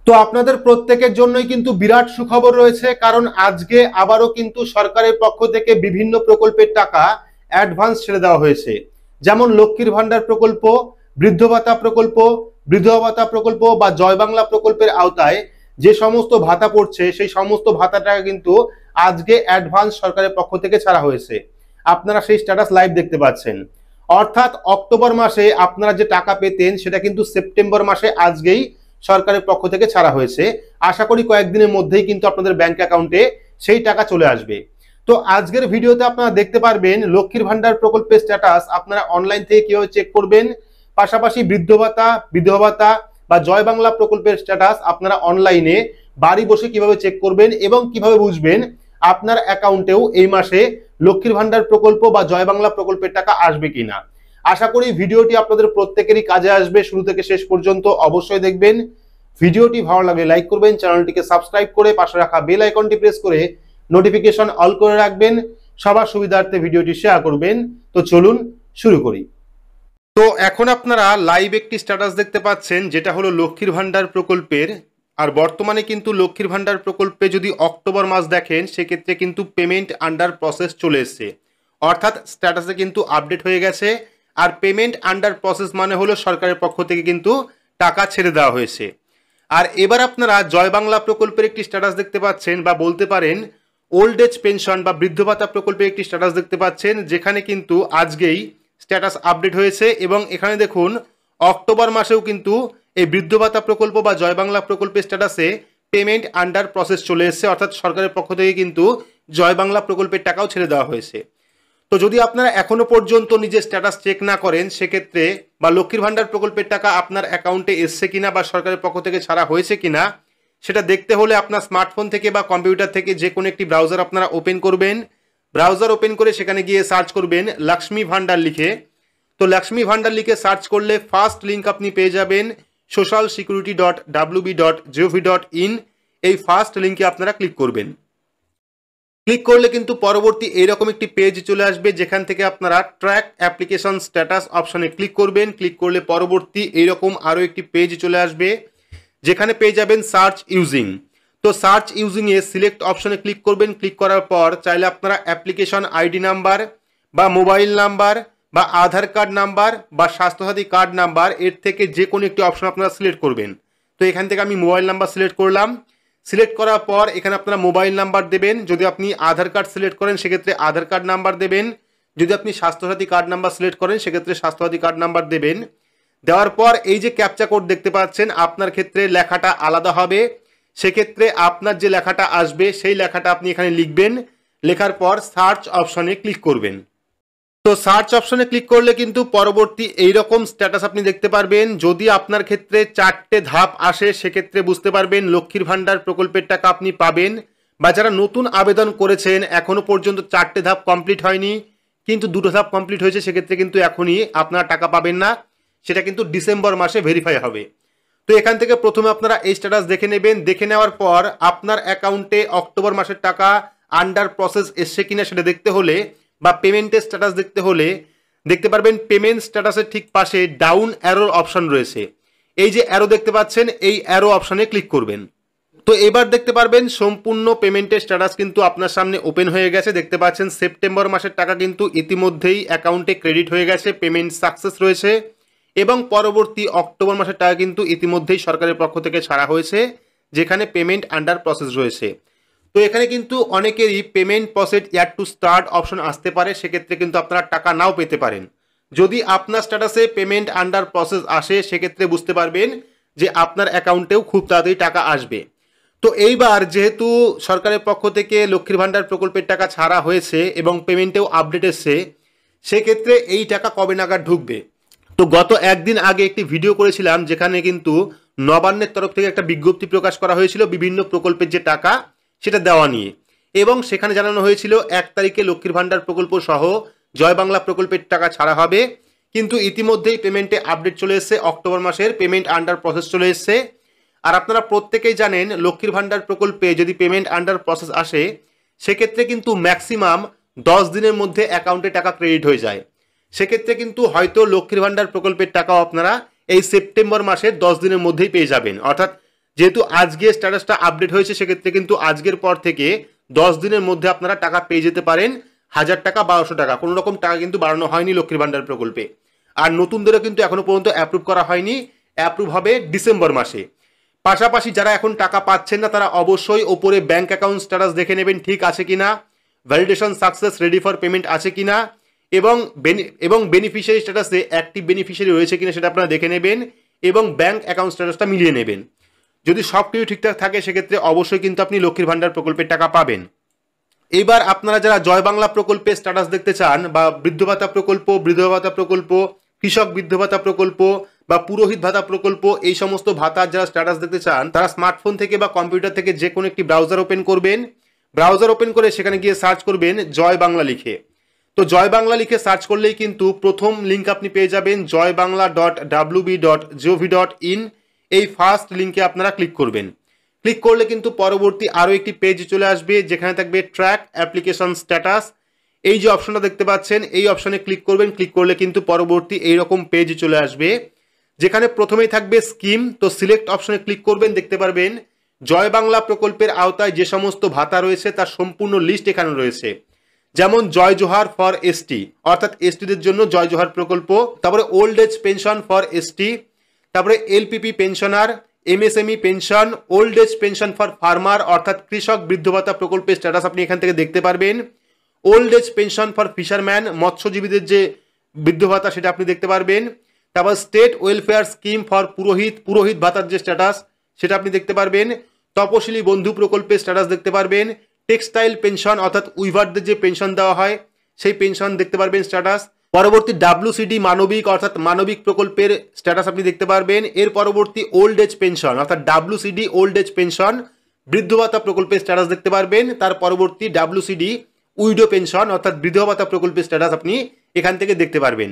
তো আপনাদের প্রত্যেকের জন্যই কিন্তু বিরাট সুখবর রয়েছে, কারণ আজকে আবারও কিন্তু সরকারের পক্ষ থেকে বিভিন্ন প্রকল্পের টাকা অ্যাডভান্স ছেড়ে দেওয়া হয়েছে। যেমন লক্ষ্মীর ভান্ডার প্রকল্প, বৃদ্ধ ভাতা প্রকল্প, বিধবা ভাতা প্রকল্প বা জয় বাংলা প্রকল্পের আওতায় যে সমস্ত ভাতা পড়ছে সেই সমস্ত ভাতা টাকা কিন্তু আজকে অ্যাডভান্স সরকারের পক্ষ থেকে ছাড়া হয়েছে। আপনারা সেই স্ট্যাটাস লাইভ দেখতে পাচ্ছেন। অর্থাৎ অক্টোবর মাসে আপনারা যে টাকা পেতেন সেটা কিন্তু সেপ্টেম্বর মাসে আজকেই সরকারের পক্ষ থেকে ছাড়া হয়েছে। আশা করি কয়েকদিনের মধ্যেই কিন্তু আপনাদের ব্যাংক অ্যাকাউন্টে সেই টাকা চলে আসবে। তো আজকের ভিডিওতে আপনারা দেখতে পারবেন লক্ষ্মীর ভান্ডার প্রকল্পের স্ট্যাটাস আপনারা অনলাইন থেকে কিভাবে চেক করবেন, পাশাপাশি বৃদ্ধ ভাতা, বিধবা ভাতা বা জয় বাংলা প্রকল্পের স্ট্যাটাস আপনারা অনলাইনে বাড়ি বসে কিভাবে চেক করবেন এবং কিভাবে বুঝবেন আপনার অ্যাকাউন্টেও এই মাসে লক্ষ্মীর ভান্ডার প্রকল্প বা জয় বাংলা প্রকল্পের টাকা আসবে কিনা। আশা করি ভিডিওটি আপনাদের প্রত্যেকেরই কাজে আসবে। শুরু থেকে শেষ পর্যন্ত অবশ্যই দেখবেন। ভিডিওটি ভালো লাগলে লাইক করবেন, চ্যানেলটিকে সাবস্ক্রাইব করে পাশে রাখা বেল আইকনটি প্রেস করে নোটিফিকেশন অল করে রাখবেন। সবার সুবিধার্থে ভিডিওটি শেয়ার করবেন। তো চলুন শুরু করি। তো এখন আপনারা লাইভ একটি স্ট্যাটাস দেখতে পাচ্ছেন, যেটা হলো লক্ষ্মীর ভান্ডার প্রকল্পের। আর বর্তমানে কিন্তু লক্ষ্মীর ভান্ডার প্রকল্পে যদি অক্টোবর মাস দেখেন সেক্ষেত্রে কিন্তু পেমেন্ট আন্ডার প্রসেস চলে এসছে, অর্থাৎ স্ট্যাটাসে কিন্তু আপডেট হয়ে গেছে। আর পেমেন্ট আন্ডার প্রসেস মানে হলো সরকারের পক্ষ থেকে কিন্তু টাকা ছেড়ে দেওয়া হয়েছে। আর এবার আপনারা জয় বাংলা প্রকল্পের একটি স্ট্যাটাস দেখতে পাচ্ছেন, বা বলতে পারেন ওল্ড এজ পেনশন বা বৃদ্ধ ভাতা প্রকল্পের একটি স্ট্যাটাস দেখতে পাচ্ছেন, যেখানে কিন্তু আজকেই স্ট্যাটাস আপডেট হয়েছে। এবং এখানে দেখুন অক্টোবর মাসেও কিন্তু এই বৃদ্ধ ভাতা প্রকল্প বা জয় বাংলা প্রকল্পের স্ট্যাটাসে পেমেন্ট আন্ডার প্রসেস চলে এসেছে, অর্থাৎ সরকারের পক্ষ থেকে কিন্তু জয় বাংলা প্রকল্পের টাকাও ছেড়ে দেওয়া হয়েছে। তো যদি আপনারা এখনো পর্যন্ত নিজের স্ট্যাটাস চেক না করেন সেক্ষেত্রে, বা লক্ষ্মীর ভান্ডার প্রকল্পের টাকা আপনার অ্যাকাউন্টে এসছে কিনা বা সরকারের পক্ষ থেকে ছাড়া হয়েছে কিনা সেটা দেখতে হলে আপনার স্মার্টফোন থেকে বা কম্পিউটার থেকে যে কোনো একটি ব্রাউজার আপনারা ওপেন করবেন। ব্রাউজার ওপেন করে সেখানে গিয়ে সার্চ করবেন লক্ষ্মী ভান্ডার লিখে। তো লক্ষ্মী ভান্ডার লিখে সার্চ করলে ফার্স্ট লিঙ্ক আপনি পেয়ে যাবেন socialsecurity.wb.gov.in। এই ফার্স্ট লিঙ্কে আপনারা ক্লিক করবেন। ক্লিক করলে কিন্তু পরবর্তী এইরকম একটি পেজ চলে আসবে, যেখান থেকে আপনারা ট্র্যাক অ্যাপ্লিকেশন স্ট্যাটাস অপশনে ক্লিক করবেন। ক্লিক করলে পরবর্তী এইরকম আরও একটি পেজ চলে আসবে, যেখানে পেয়ে যাবেন সার্চ ইউজিং। তো সার্চ ইউজিংয়ে সিলেক্ট অপশনে ক্লিক করবেন। ক্লিক করার পর চাইলে আপনারা অ্যাপ্লিকেশন আইডি নাম্বার বা মোবাইল নাম্বার বা আধার কার্ড নাম্বার বা স্বাস্থ্যসাথী কার্ড নাম্বার এর থেকে যে কোনো একটি অপশন আপনারা সিলেক্ট করবেন। তো এখান থেকে আমি মোবাইল নাম্বার সিলেক্ট করলাম। সিলেক্ট করার পর এখানে আপনারা মোবাইল নাম্বার দেবেন। যদি আপনি আধার কার্ড সিলেক্ট করেন সেক্ষেত্রে আধার কার্ড নাম্বার দেবেন। যদি আপনি স্বাস্থ্যসাথী কার্ড নাম্বার সিলেক্ট করেন সেক্ষেত্রে স্বাস্থ্যসাথী কার্ড নাম্বার দেবেন। দেওয়ার পর এই যে ক্যাপচা কোড দেখতে পাচ্ছেন, আপনার ক্ষেত্রে লেখাটা আলাদা হবে। সেক্ষেত্রে আপনার যে লেখাটা আসবে সেই লেখাটা আপনি এখানে লিখবেন। লেখার পর সার্চ অপশনে ক্লিক করবেন। তো সার্চ অপশনে ক্লিক করলে কিন্তু পরবর্তী এইরকম স্ট্যাটাস আপনি দেখতে পারবেন। যদি আপনার ক্ষেত্রে 4টে ধাপ আসে সেক্ষেত্রে বুঝতে পারবেন লক্ষ্মীর ভান্ডার প্রকল্পের টাকা আপনি পাবেন। বা যারা নতুন আবেদন করেছেন এখনো পর্যন্ত 4টে ধাপ কমপ্লিট হয়নি কিন্তু 2টো ধাপ কমপ্লিট হয়েছে, সেক্ষেত্রে কিন্তু এখনই আপনারা টাকা পাবেন না, সেটা কিন্তু ডিসেম্বর মাসে ভেরিফাই হবে। তো এখান থেকে প্রথমে আপনারা এই স্ট্যাটাস দেখে নেবেন। দেখে নেওয়ার পর আপনার অ্যাকাউন্টে অক্টোবর মাসের টাকা আন্ডার প্রসেস এসছে কিনা সেটা দেখতে হলে, বা পেমেন্টের স্ট্যাটাস দেখতে হলে দেখতে পারবেন পেমেন্ট স্ট্যাটাসের ঠিক পাশে ডাউন অ্যারোর অপশন রয়েছে। এই যে অ্যারো দেখতে পাচ্ছেন এই অ্যারো অপশনে ক্লিক করবেন। তো এবার দেখতে পারবেন সম্পূর্ণ পেমেন্টের স্ট্যাটাস কিন্তু আপনার সামনে ওপেন হয়ে গেছে। দেখতে পাচ্ছেন সেপ্টেম্বর মাসের টাকা কিন্তু ইতিমধ্যেই অ্যাকাউন্টে ক্রেডিট হয়ে গেছে, পেমেন্ট সাকসেস রয়েছে। এবং পরবর্তী অক্টোবর মাসের টাকা কিন্তু ইতিমধ্যেই সরকারের পক্ষ থেকে ছাড়া হয়েছে, যেখানে পেমেন্ট আন্ডার প্রসেস রয়েছে। তো এখানে কিন্তু অনেকেরই payment process year to start option আসতে পারে, সেক্ষেত্রে কিন্তু আপনারা টাকা নাও পেতে পারেন। যদি আপনার স্ট্যাটাসে পেমেন্ট আন্ডার প্রসেস আসে সেক্ষেত্রে বুঝতে পারবেন যে আপনার অ্যাকাউন্টেও খুব তাড়াতাড়ি টাকা আসবে। তো এইবার যেহেতু সরকারের পক্ষ থেকে লক্ষ্মীর ভান্ডার প্রকল্পের টাকা ছাড়া হয়েছে এবং পেমেন্টেও আপডেট এসছে, সেক্ষেত্রে এই টাকা কবে নাগাদ ঢুকবে। তো গত একদিন আগে একটি ভিডিও করেছিলাম, যেখানে কিন্তু নবান্নের তরফ থেকে একটা বিজ্ঞপ্তি প্রকাশ করা হয়েছিল বিভিন্ন প্রকল্পের যে টাকা সেটা দেওয়া নিয়ে, এবং সেখানে জানানো হয়েছিল 1 তারিখে লক্ষ্মীর ভান্ডার প্রকল্প সহ জয় বাংলা প্রকল্পের টাকা ছাড়া হবে। কিন্তু ইতিমধ্যেই পেমেন্টে আপডেট চলে এসেছে, অক্টোবর মাসের পেমেন্ট আন্ডার প্রসেস চলে এসেছে। আর আপনারা প্রত্যেকেই জানেন লক্ষ্মীর ভান্ডার প্রকল্পে যদি পেমেন্ট আন্ডার প্রসেস আসে সেক্ষেত্রে কিন্তু ম্যাক্সিমাম 10 দিনের মধ্যে অ্যাকাউন্টে টাকা ক্রেডিট হয়ে যায়। সেক্ষেত্রে কিন্তু হয়তো লক্ষ্মীর ভান্ডার প্রকল্পের টাকাও আপনারা এই সেপ্টেম্বর মাসের 10 দিনের মধ্যেই পেয়ে যাবেন, অর্থাৎ যেহেতু আজকে স্ট্যাটাসটা আপডেট হয়েছে সেক্ষেত্রে কিন্তু আজকের পর থেকে 10 দিনের মধ্যে আপনারা টাকা পেয়ে যেতে পারেন। 1000 টাকা 1200 টাকা কোনো রকম টাকা কিন্তু বাড়ানো হয়নি লক্ষ্মীর ভান্ডার প্রকল্পে। আর নতুনদেরও কিন্তু এখনো পর্যন্ত অ্যাপ্রুভ করা হয়নি, অ্যাপ্রুভ হবে ডিসেম্বর মাসে। পাশাপাশি যারা এখন টাকা পাচ্ছেন না তারা অবশ্যই ওপরে ব্যাংক অ্যাকাউন্ট স্ট্যাটাস দেখে নেবেন ঠিক আছে কিনা, validation success ready for payment আছে কিনা, এবং বেনিফিশিয়ারি স্ট্যাটাসে অ্যাক্টিভ বেনিফিশিয়ারি রয়েছে কিনা সেটা আপনারা দেখে নেবেন এবং ব্যাংক অ্যাকাউন্ট স্ট্যাটাসটা মিলিয়ে নেবেন। যদি সব কিছু ঠিকঠাক থাকে সেক্ষেত্রে অবশ্যই কিন্তু আপনি লক্ষ্মীর ভান্ডার প্রকল্পের টাকা পাবেন। এবার আপনারা যারা জয় বাংলা প্রকল্পের স্ট্যাটাস দেখতে চান বা বৃদ্ধ ভাতা প্রকল্প, বিধবা ভাতা প্রকল্প, কৃষক বৃদ্ধ ভাতা প্রকল্প বা পুরোহিত ভাতা প্রকল্প, এই সমস্ত ভাতার যারা স্ট্যাটাস দেখতে চান তারা স্মার্টফোন থেকে বা কম্পিউটার থেকে যে কোনো একটি ব্রাউজার ওপেন করবেন। ব্রাউজার ওপেন করে সেখানে গিয়ে সার্চ করবেন জয় বাংলা লিখে। তো জয় বাংলা লিখে সার্চ করলেই কিন্তু প্রথম লিঙ্ক আপনি পেয়ে যাবেন joybangla.wb.gov.in। এই ফার্স্ট লিঙ্কে আপনারা ক্লিক করবেন। ক্লিক করলে কিন্তু পরবর্তী আরও একটি পেজ চলে আসবে যেখানে থাকবে ট্র্যাক অ্যাপ্লিকেশন স্ট্যাটাস। এই যে অপশনটা দেখতে পাচ্ছেন এই অপশনে ক্লিক করবেন। ক্লিক করলে কিন্তু পরবর্তী এইরকম পেজ চলে আসবে যেখানে প্রথমেই থাকবে স্কিম। তো সিলেক্ট অপশনে ক্লিক করবেন, দেখতে পারবেন জয় বাংলা প্রকল্পের আওতায় যে সমস্ত ভাতা রয়েছে তার সম্পূর্ণ লিস্ট এখানে রয়েছে। যেমন জয় জোহার ফর এসটি অর্থাৎ এসটিদের জন্য জয় জোহার প্রকল্প, তারপরে old age pension for ST, তারপরে LPP pensioner, MSME pension, old age pension for farmer অর্থাৎ কৃষক বৃদ্ধ ভাতা প্রকল্পের স্ট্যাটাস আপনি এখান থেকে দেখতে পারবেন। Old age pension for fisherman মৎস্যজীবীদের যে বৃদ্ধ ভাতা সেটা আপনি দেখতে পারবেন। তারপর স্টেট ওয়েলফেয়ার স্কিম ফর পুরোহিত ভাতার যে স্ট্যাটাস সেটা আপনি দেখতে পারবেন। তপশিলি বন্ধু প্রকল্পের স্ট্যাটাস দেখতে পারবেন। টেক্সটাইল পেনশন অর্থাৎ উইভারদের যে পেনশন দেওয়া হয় সেই পেনশন দেখতে পারবেন স্ট্যাটাস। পরবর্তী ডাব্লিউসিডি মানবিক অর্থাৎ মানবিক প্রকল্পের স্ট্যাটাস আপনি দেখতে পারবেন। এর পরবর্তী ওল্ড এজ পেনশন অর্থাৎ ডাব্লিউসিডি ওল্ড এজ পেনশন বৃদ্ধ ভাতা প্রকল্পের স্ট্যাটাস দেখতে পারবেন। তার পরবর্তী ডাব্লিউসিডি উইডো পেনশন অর্থাৎ বিধবা ভাতা প্রকল্পের স্ট্যাটাস আপনি এখান থেকে দেখতে পারবেন।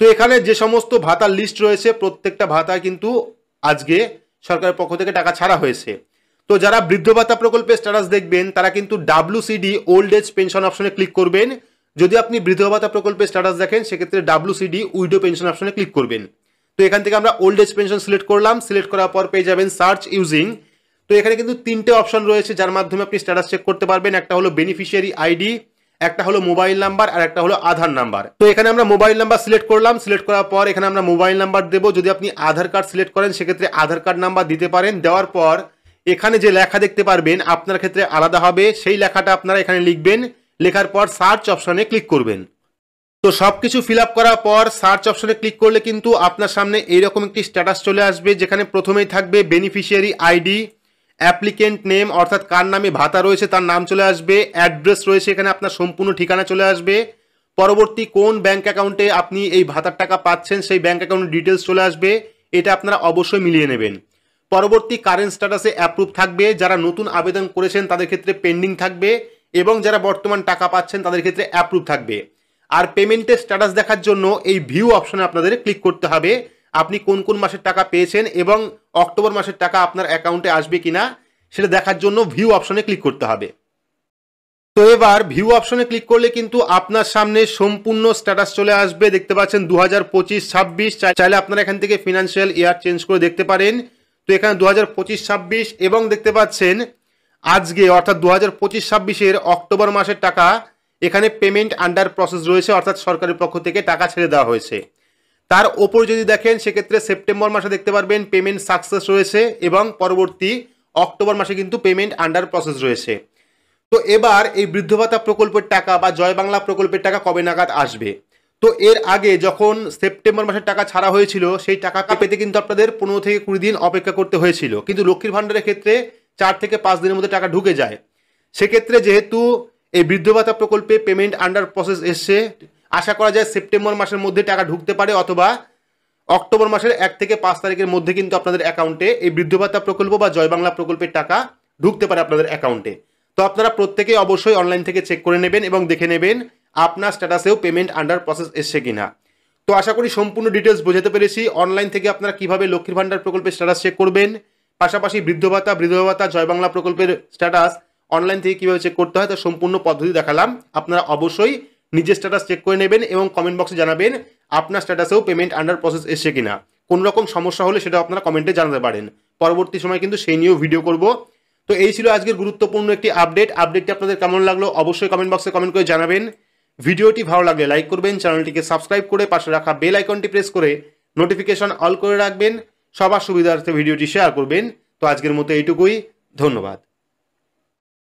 তো এখানে যে সমস্ত ভাতার লিস্ট রয়েছে প্রত্যেকটা ভাতা কিন্তু আজকে সরকারের পক্ষ থেকে টাকা ছাড়া হয়েছে। তো যারা বৃদ্ধ ভাতা প্রকল্পের স্ট্যাটাস দেখবেন তারা কিন্তু ডাব্লিউসিডি ওল্ড এজ পেনশন অপশনে ক্লিক করবেন। যদি আপনি বৃদ্ধ ভাতা প্রকল্পের স্ট্যাটাস দেখেন সেক্ষেত্রে ডাব্লিউসিডি উইডো পেনশন অপশনে ক্লিক করবেন। তো এখান থেকে আমরা ওল্ড এজ পেনশন সিলেক্ট করলাম। সিলেক্ট করার পর পেয়ে যাবেন সার্চ ইউজিং। তো এখানে কিন্তু তিনটে অপশন রয়েছে যার মাধ্যমে আপনি স্ট্যাটাস চেক করতে পারবেন। একটা হলো বেনিফিশিয়ারি আইডি, একটা হলো মোবাইল নাম্বার আর একটা হলো আধার নাম্বার। তো এখানে আমরা মোবাইল নাম্বার সিলেক্ট করলাম। সিলেক্ট করার পর এখানে আমরা মোবাইল নাম্বার দেবো। যদি আপনি আধার কার্ড সিলেক্ট করেন সেক্ষেত্রে আধার কার্ড নাম্বার দিতে পারেন। দেওয়ার পর এখানে যে লেখা দেখতে পারবেন আপনার ক্ষেত্রে আলাদা হবে, সেই লেখাটা আপনারা এখানে লিখবেন। লেখার পর সার্চ অপশনে ক্লিক করবেন। তো সবকিছু ফিল আপ করার পর সার্চ অপশনে ক্লিক করলে কিন্তু আপনার সামনে এইরকম একটি স্ট্যাটাস চলে আসবে যেখানে প্রথমেই থাকবে বেনিফিশিয়ারি আইডি, অ্যাপ্লিকেন্ট নেম অর্থাৎ কার নামে ভাতা রয়েছে তার নাম চলে আসবে, অ্যাড্রেস রয়েছে এখানে আপনার সম্পূর্ণ ঠিকানা চলে আসবে, পরবর্তী কোন ব্যাংক অ্যাকাউন্টে আপনি এই ভাতার টাকা পাচ্ছেন সেই ব্যাংক অ্যাকাউন্টের ডিটেলস চলে আসবে। এটা আপনারা অবশ্যই মিলিয়ে নেবেন। পরবর্তী কারেন্ট স্ট্যাটাসে অ্যাপ্রুভ থাকবে, যারা নতুন আবেদন করেছেন তাদের ক্ষেত্রে পেন্ডিং থাকবে এবং যারা বর্তমান টাকা পাচ্ছেন তাদের ক্ষেত্রে অ্যাপ্রুভ থাকবে। আর পেমেন্টের স্ট্যাটাস দেখার জন্য এই ভিউ অপশনে আপনাদের ক্লিক করতে হবে। আপনি কোন কোন মাসের টাকা পেয়েছেন এবং অক্টোবর মাসের টাকা আপনার অ্যাকাউন্টে আসবে কিনা সেটা দেখার জন্য ভিউ অপশনে ক্লিক করতে হবে। তো এবার ভিউ অপশনে ক্লিক করলে কিন্তু আপনার সামনে সম্পূর্ণ স্ট্যাটাস চলে আসবে। দেখতে পাচ্ছেন 2025-26, চাইলে আপনারা এখান থেকে ফিনান্সিয়াল ইয়ার চেঞ্জ করে দেখতে পারেন। তো এখানে 2025-26 এবং দেখতে পাচ্ছেন আজকে অর্থাৎ 2025-26 অক্টোবর মাসের টাকা এখানে পেমেন্ট আন্ডার প্রসেস রয়েছে অর্থাৎ সরকারের পক্ষ থেকে টাকা ছেড়ে দেওয়া হয়েছে। তার ওপর যদি দেখেন সেক্ষেত্রে সেপ্টেম্বর মাসে দেখতে পারবেন পেমেন্ট সাকসেস রয়েছে এবং পরবর্তী অক্টোবর মাসে কিন্তু পেমেন্ট আন্ডার প্রসেস রয়েছে। তো এবার এই বৃদ্ধ ভাতা প্রকল্পের টাকা বা জয় বাংলা প্রকল্পের টাকা কবে নাগাদ আসবে? তো এর আগে যখন সেপ্টেম্বর মাসের টাকা ছাড়া হয়েছিল সেই টাকা পেতে কিন্তু আপনাদের 15 থেকে 20 দিন অপেক্ষা করতে হয়েছিল, কিন্তু লক্ষ্মীর ভাণ্ডারের ক্ষেত্রে 4 থেকে 5 দিনের মধ্যে টাকা ঢুকে যায়। সেক্ষেত্রে যেহেতু এই বৃদ্ধ ভাতা প্রকল্পে পেমেন্ট আন্ডার প্রসেস এসছে, আশা করা যায় সেপ্টেম্বর মাসের মধ্যে টাকা ঢুকতে পারে অথবা অক্টোবর মাসের 1 থেকে 5 তারিখের মধ্যে কিন্তু আপনাদের অ্যাকাউন্টে এই বৃদ্ধ ভাতা প্রকল্প বা জয় বাংলা প্রকল্পের টাকা ঢুকতে পারে আপনাদের অ্যাকাউন্টে। তো আপনারা প্রত্যেকেই অবশ্যই অনলাইন থেকে চেক করে নেবেন এবং দেখে নেবেন আপনার স্ট্যাটাসেও পেমেন্ট আন্ডার প্রসেস এসছে কিনা। তো আশা করি সম্পূর্ণ ডিটেলস বোঝাতে পেরেছি। অনলাইন থেকে আপনারা কিভাবে লক্ষ্মীর ভাণ্ডার প্রকল্পের স্ট্যাটাস চেক করবেন, পাশাপাশি বৃদ্ধ ভাতা বিধবা ভাতা জয় বাংলা প্রকল্পের স্ট্যাটাস অনলাইন থেকে কীভাবে চেক করতে হয় তার সম্পূর্ণ পদ্ধতি দেখালাম। আপনারা অবশ্যই নিজের স্ট্যাটাস চেক করে নেবেন এবং কমেন্ট বক্সে জানাবেন আপনার স্ট্যাটাসেও পেমেন্ট আন্ডার প্রসেস এসছে কিনা। কোনো রকম সমস্যা হলে সেটা আপনারা কমেন্টে জানাতে পারেন। পরবর্তী সময় কিন্তু সেই নিয়েও ভিডিও করব। তো এই ছিল আজকের গুরুত্বপূর্ণ একটি আপডেটটি আপনাদের কেমন লাগলো অবশ্যই কমেন্ট বক্সে কমেন্ট করে জানাবেন। ভিডিওটি ভালো লাগলে লাইক করবেন, চ্যানেলটিকে সাবস্ক্রাইব করে পাশে রাখা বেল আইকনটি প্রেস করে নোটিফিকেশন অল করে রাখবেন, সবার সুবিধার্থে ভিডিওটি শেয়ার করবেন। তো আজকের মতো এইটুকুই, ধন্যবাদ।